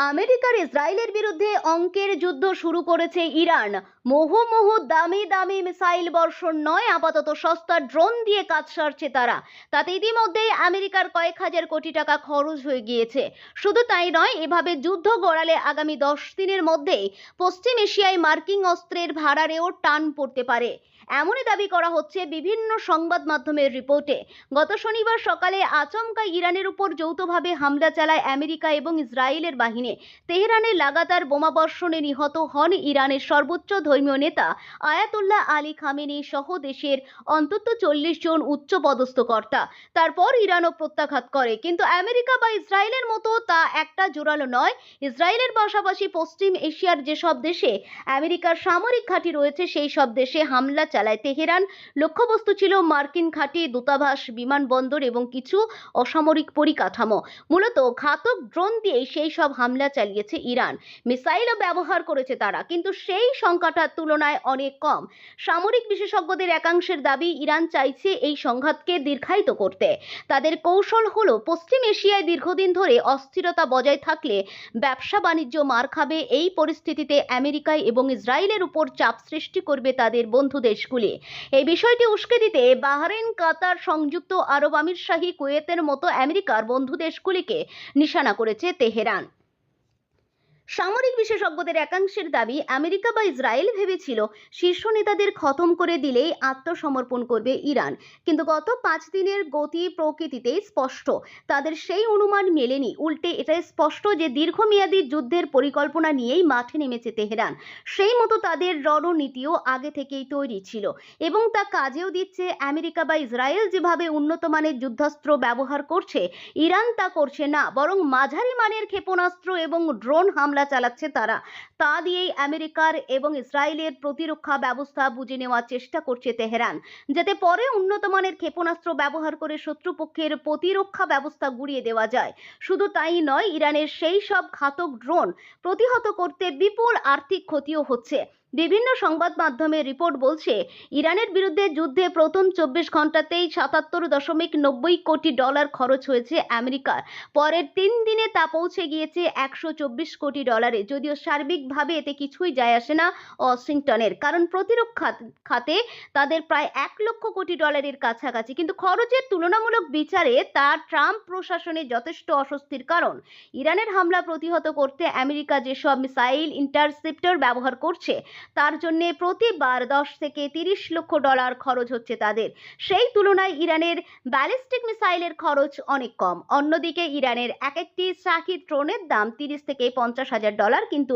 আমেরিকার ইসরায়েলের বিরুদ্ধে অঙ্কের যুদ্ধ শুরু করেছে ইরান। মুহুর্মুহু দামি দামি মিসাইল বর্ষণ নয়, আপাতত সস্তা ড্রোন দিয়ে কাজ সারছে তারা। তাতে ইতিমধ্যেই আমেরিকার কয়েক হাজার কোটি টাকা খরচ হয়ে গিয়েছে। শুধু তাই নয়, এভাবে যুদ্ধ গড়ালে আগামী 10 দিনের মধ্যেই পশ্চিম এশিয়ায় মার্কিন অস্ত্রের ভাড়ারেও টান পড়তে পারে, এমনই দাবি করা হচ্ছে বিভিন্ন সংবাদ মাধ্যমের রিপোর্টে। গত শনিবার সকালে আচমকা ইরানের উপর যৌথভাবে হামলা চালায় আমেরিকা এবং ইসরায়েলের বাহিনী। তেহরানে লাগাতার বোমাবর্ষণে নিহত হন ইরানের সর্বোচ্চ ধর্মীয় নেতা আয়াতুল্লাহ আলী খামেনি সহ দেশের অন্তত 40 জন উচ্চপদস্থ কর্তা। তারপর ইরানও প্রত্যাঘাত করে, কিন্তু আমেরিকা বা ইসরায়েলের মতো তা একটা জোরালো নয়। ইসরায়েলের পাশাপাশি পশ্চিম এশিয়ার যেসব দেশে আমেরিকার সামরিক ঘাঁটি রয়েছে সেই সব দেশে হামলা চালায় তেহরান। লক্ষ্যবস্তু ছিল মার্কিন ঘাঁটি, দূতাবাস, বিমানবন্দর এবং কিছু অসামরিক পরিকাঠামো। মূলত ঘাতক ড্রোন দিয়ে সেই সব হামলা চালিয়েছে ইরান। মিসাইলও ব্যবহার করেছে তারা, কিন্তু সেই সংখ্যাটার তুলনায় অনেক কম। সামরিক বিশেষজ্ঞদের একাংশের দাবি, ইরান চাইছে এই সংঘাতকে দীর্ঘায়িত করতে। তাদের কৌশল হলো, পশ্চিম এশিয়ায় দীর্ঘদিন ধরে অস্থিরতা বজায় থাকলে ব্যবসা বাণিজ্য মার খাবে। এই পরিস্থিতিতে আমেরিকায় এবং ইসরায়েলের উপর চাপ সৃষ্টি করবে তাদের বন্ধু দেশগুলি। এই বিষয়টি উস্কে দিতে বাহরাইন, কাতার, সংযুক্ত আরব আমিরশাহী, কুয়েতের মতো আমেরিকার বন্ধু দেশগুলিকে নিশানা করেছে তেহরান। সামরিক বিশেষজ্ঞদের একাংশের দাবি, আমেরিকা বা ইসরায়েল ভেবেছিল শীর্ষ নেতাদের খতম করে দিলেই আত্মসমর্পণ করবে ইরান, কিন্তু গত 5 দিনের গতি প্রকৃতিতেই স্পষ্ট তাদের সেই অনুমান মেলেনি। উল্টে এটা স্পষ্ট যে দীর্ঘমেয়াদী যুদ্ধের পরিকল্পনা নিয়েই মাঠে নেমেছে তেহরান। সেই মতো তাদের রণনীতিও আগে থেকেই তৈরি ছিল এবং তা কাজেও দিচ্ছে। আমেরিকা বা ইসরায়েল যেভাবে উন্নত মানের যুদ্ধাস্ত্র ব্যবহার করছে, ইরান তা করছে না, বরং মাঝারি মানের ক্ষেপণাস্ত্র এবং ড্রোন হামলা চালাচ্ছে তারা। তা দিয়েই আমেরিকার এবং ইসরায়েলের প্রতিরক্ষা ব্যবস্থা বুঝে নেওয়ার চেষ্টা করছে তেহরান, যাতে পরে উন্নত মানের ক্ষেপণাস্ত্র ব্যবহার করে শত্রুপক্ষের প্রতিরক্ষা ব্যবস্থা গুড়িয়ে দেওয়া যায়। শুধু তাই নয়, ইরানের সেই সব ঘাতক ড্রোন প্রতিহত করতে বিপুল আর্থিক ক্ষতিও হচ্ছে। বিভিন্ন সংবাদ মাধ্যমের রিপোর্ট বলছে, ইরানের বিরুদ্ধে যুদ্ধে প্রথম 24 ঘন্টাতেই $77.90 কোটি খরচ হয়েছে আমেরিকার। পরের 3 দিনে তা পৌঁছে গিয়েছে $124 কোটি। যদিও সার্বিকভাবে এতে কিছুই যায় আসে না ওয়াশিংটনের, কারণ প্রতিরক্ষা খাতে তাদের প্রায় $1 লক্ষ কোটি কাছাকাছি, কিন্তু খরচের তুলনামূলক বিচারে তা ট্রাম্প প্রশাসনের যথেষ্ট অস্বস্তির কারণ। ইরানের হামলা প্রতিহত করতে আমেরিকা যেসব মিসাইল ইন্টারসেপ্টর ব্যবহার করছে, তার জন্য প্রতিবার $10 থেকে $30 লক্ষ খরচ হচ্ছে তাদের। সেই তুলনায় ইরানের ব্যালিস্টিক মিসাইলের খরচ অনেক কম। অন্যদিকে ইরানের একটি শাহি ড্রোনের দাম $30 থেকে $50,000, কিন্তু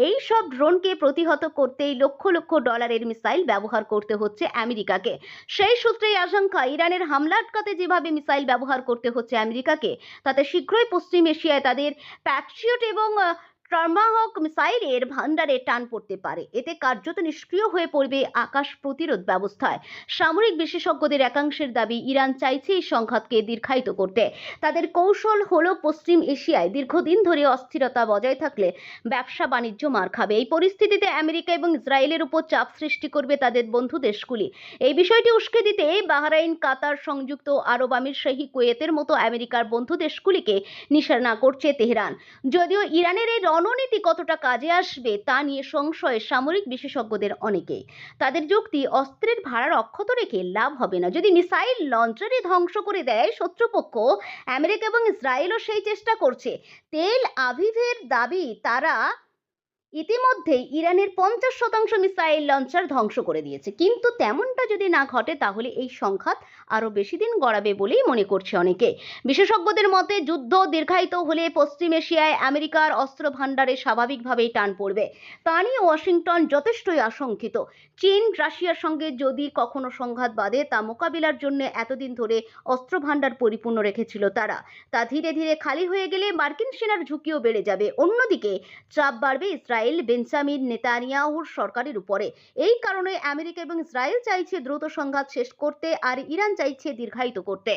এই সব ড্রোনকে প্রতিহত করতেই লক্ষ লক্ষ ডলারের মিসাইল ব্যবহার করতে হচ্ছে আমেরিকাকে। সেই সূত্রেই আশঙ্কা, ইরানের হামলা আটকাতে যেভাবে মিসাইল ব্যবহার করতে হচ্ছে আমেরিকাকে, তাতে শীঘ্রই পশ্চিম এশিয়ায় তাদের প্যাট্রিয়ট এবং টমাহক মিসাইলের ভান্ডারে টান পড়তে পারে। এতে কার্যত নিষ্ক্রিয় হয়ে পড়বে আকাশ প্রতিরোধ ব্যবস্থায়। সামরিক বিশেষজ্ঞদের একাংশের দাবি, ইরান চাইছে এই সংঘাতকে দীর্ঘায়িত করতে। তাদের কৌশল হলো, পশ্চিম এশিয়ায় দীর্ঘদিন ধরে অস্থিরতা বজায় থাকলে ব্যবসা বাণিজ্য মার খাবে। এই পরিস্থিতিতে আমেরিকা এবং ইসরায়েলের উপর চাপ সৃষ্টি করবে তাদের বন্ধু দেশগুলি। এই বিষয়টি উস্কে দিতে বাহরাইন, কাতার, সংযুক্ত আরব আমিরশাহী, কুয়েতের মতো আমেরিকার বন্ধু দেশগুলিকে নিশানা করছে তেহরান। যদিও ইরানের এই রণনীতি কতটা কাজে আসবে তা নিয়ে সংশয় সামরিক বিশেষজ্ঞদের অনেকেই। তাদের যুক্তি, অস্ত্রের ভাড়া অক্ষত রেখে লাভ হবে না। যদি মিসাইল লঞ্চারই ধ্বংস করে দেয় শত্রুপক্ষ, আমেরিকা এবং ইসরায়েলও সেই চেষ্টা করছে। তেল আভিভের দাবি, তারা ইতিমধ্যেই ইরানের 50% মিসাইল লঞ্চার ধ্বংস করে দিয়েছে। কিন্তু তেমনটা যদি না ঘটে, তাহলে এই সংঘাত আরও বেশি দিন গড়াবে বলেই মনে করছে অনেকে। বিশেষজ্ঞদের মতে, যুদ্ধ দীর্ঘায়িত হলে পশ্চিম এশিয়ায় আমেরিকার অস্ত্র ভাণ্ডারে স্বাভাবিকভাবেই টান পড়বে। তা নিয়ে ওয়াশিংটন যথেষ্টই আশঙ্কিত। চীন, রাশিয়ার সঙ্গে যদি কখনো সংঘাত বাধে, তা মোকাবিলার জন্য এতদিন ধরে অস্ত্র ভাণ্ডার পরিপূর্ণ রেখেছিল তারা। তা ধীরে ধীরে খালি হয়ে গেলে মার্কিন সেনার ঝুঁকিও বেড়ে যাবে। অন্যদিকে চাপ বাড়বে ইসরায়েল, বেঞ্জামিন নেতানিয়াহুর সরকারের উপরে। এই কারণে আমেরিকা এবং ইসরায়েল চাইছে দ্রুত সংঘাত শেষ করতে, আর ইরান চাইছে দীর্ঘায়িত করতে।